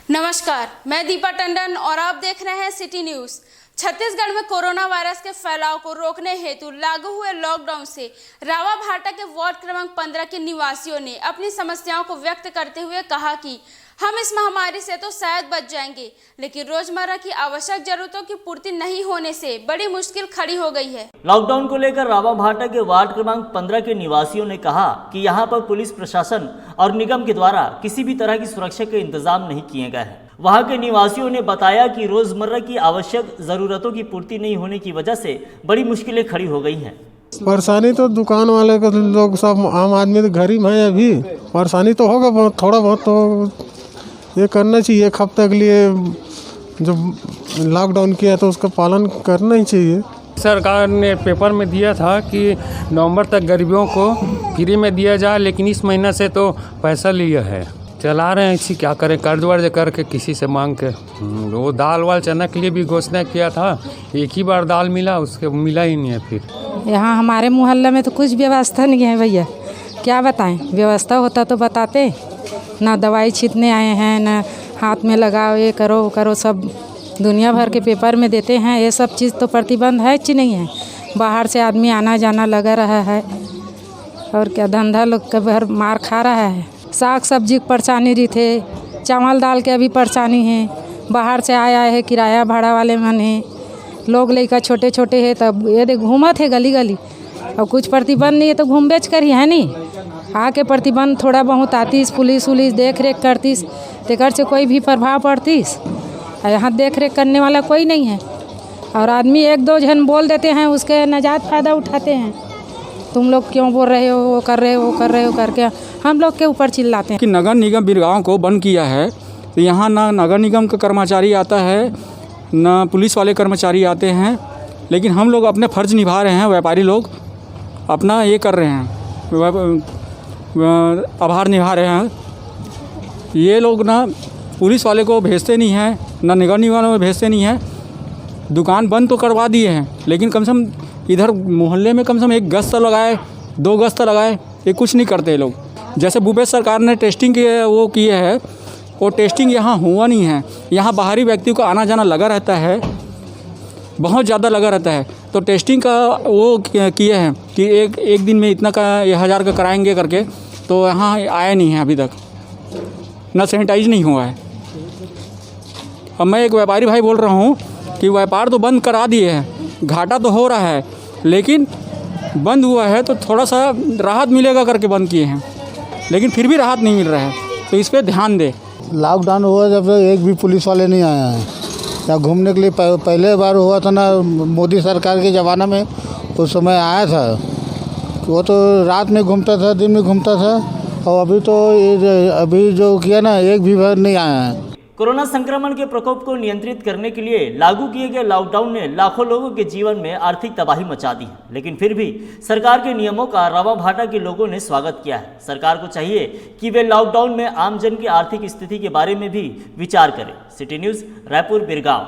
नमस्कार, मैं दीपा टंडन और आप देख रहे हैं सिटी न्यूज। छत्तीसगढ़ में कोरोना वायरस के फैलाव को रोकने हेतु लागू हुए लॉकडाउन से रावाभाटा के वार्ड क्रमांक 15 के निवासियों ने अपनी समस्याओं को व्यक्त करते हुए कहा कि हम इस महामारी से तो शायद बच जाएंगे, लेकिन रोजमर्रा की आवश्यक जरूरतों की पूर्ति नहीं होने से बड़ी मुश्किल खड़ी हो गई है। लॉकडाउन को लेकर रावाभाटा के वार्ड क्रमांक 15 के निवासियों ने कहा कि यहां पर पुलिस प्रशासन और निगम के द्वारा किसी भी तरह की सुरक्षा के इंतजाम नहीं किए गए हैं। वहां के निवासियों ने बताया कि रोजमर्रा की आवश्यक जरूरतों की पूर्ति नहीं होने की वजह से बड़ी मुश्किलें खड़ी हो गई हैं। परेशानी तो दुकान वाले को लोग सब आम आदमी तो गरीब है, अभी परेशानी तो होगा बहुत, थोड़ा बहुत तो ये करना चाहिए। एक हफ्ते के लिए जो लॉकडाउन किया तो उसका पालन करना ही चाहिए। सरकार ने पेपर में दिया था कि नवंबर तक गरीबों को फ्री में दिया जाए, लेकिन इस महीना से तो पैसा लिया है। चला रहे हैं इसी, क्या करें, कर्ज वर्ज करके किसी से मांग के। वो दाल वाल चना के लिए भी घोषणा किया था, एक ही बार दाल मिला, उसके मिला ही नहीं है। फिर यहाँ हमारे मोहल्ले में तो कुछ व्यवस्था नहीं है भैया, क्या बताएं। व्यवस्था होता तो बताते। ना दवाई छींटने आए हैं, ना हाथ में लगाओ, ये करो वो करो, सब दुनिया भर के पेपर में देते हैं। ये सब चीज़ तो प्रतिबंध है कि नहीं है। बाहर से आदमी आना जाना लगा रहा है, और क्या धंधा लोग का भर मार खा रहा है। साग सब्जी की परेशानी रही थे, चावल दाल के अभी परेशानी है। बाहर से आया है, किराया भाड़ा वाले मन है, लोग लड़का छोटे छोटे है, तब ये देख घूमत है गली गली। और कुछ प्रतिबंध नहीं है तो घूम बेच कर ही है नहीं। आके प्रतिबंध थोड़ा बहुत आतीस, पुलिस उलिस देख रेख करतीस, तेकर से कोई भी प्रभाव पड़तीस। यहाँ देख रेख करने वाला कोई नहीं है, और आदमी एक दो जन बोल देते हैं, उसके नजायज़ फ़ायदा उठाते हैं। तुम लोग क्यों बोल रहे हो, वो कर रहे हो, वो कर रहे हो करके हम लोग के ऊपर चिल्लाते हैं। कि नगर निगम बिरगांव को बंद किया है, तो यहाँ ना नगर निगम का कर्मचारी आता है, ना पुलिस वाले कर्मचारी आते हैं। लेकिन हम लोग अपने फ़र्ज़ निभा रहे हैं, व्यापारी लोग अपना ये कर रहे हैं, आभार निभा रहे हैं। ये लोग ना पुलिस वाले को भेजते नहीं हैं, ना निगम निगम वालों को भेजते नहीं हैं। दुकान बंद तो करवा दिए हैं, लेकिन कम से कम इधर मोहल्ले में कम से कम एक गश्त लगाए, 2 गश्त लगाए, ये कुछ नहीं करते लोग। जैसे भूपेश सरकार ने टेस्टिंग वो किए है, वो टेस्टिंग यहाँ हुआ नहीं है। यहाँ बाहरी व्यक्ति को आना जाना लगा रहता है, बहुत ज़्यादा लगा रहता है। तो टेस्टिंग का वो किए हैं कि एक दिन में इतना का 1000 का कराएंगे करके, तो यहाँ आया नहीं है अभी तक, ना सैनिटाइज नहीं हुआ है। अब मैं एक व्यापारी भाई बोल रहा हूँ कि व्यापार तो बंद करा दिए हैं, घाटा तो हो रहा है, लेकिन बंद हुआ है तो थोड़ा सा राहत मिलेगा करके बंद किए हैं, लेकिन फिर भी राहत नहीं मिल रहा है। तो इस पर ध्यान दे। लॉकडाउन हुआ जब तक एक भी पुलिस वाले नहीं आया है। या घूमने के लिए पहले बार हुआ था ना, मोदी सरकार के ज़माना में, उस समय आया था। वो तो रात में घूमता था, दिन में घूमता था, और अभी जो किया ना, एक भी बार नहीं आया है। कोरोना संक्रमण के प्रकोप को नियंत्रित करने के लिए लागू किए गए लॉकडाउन ने लाखों लोगों के जीवन में आर्थिक तबाही मचा दी, लेकिन फिर भी सरकार के नियमों का रावाभाटा के लोगों ने स्वागत किया है। सरकार को चाहिए कि वे लॉकडाउन में आमजन की आर्थिक स्थिति के बारे में भी विचार करें। City news, Raipur, Birgaon.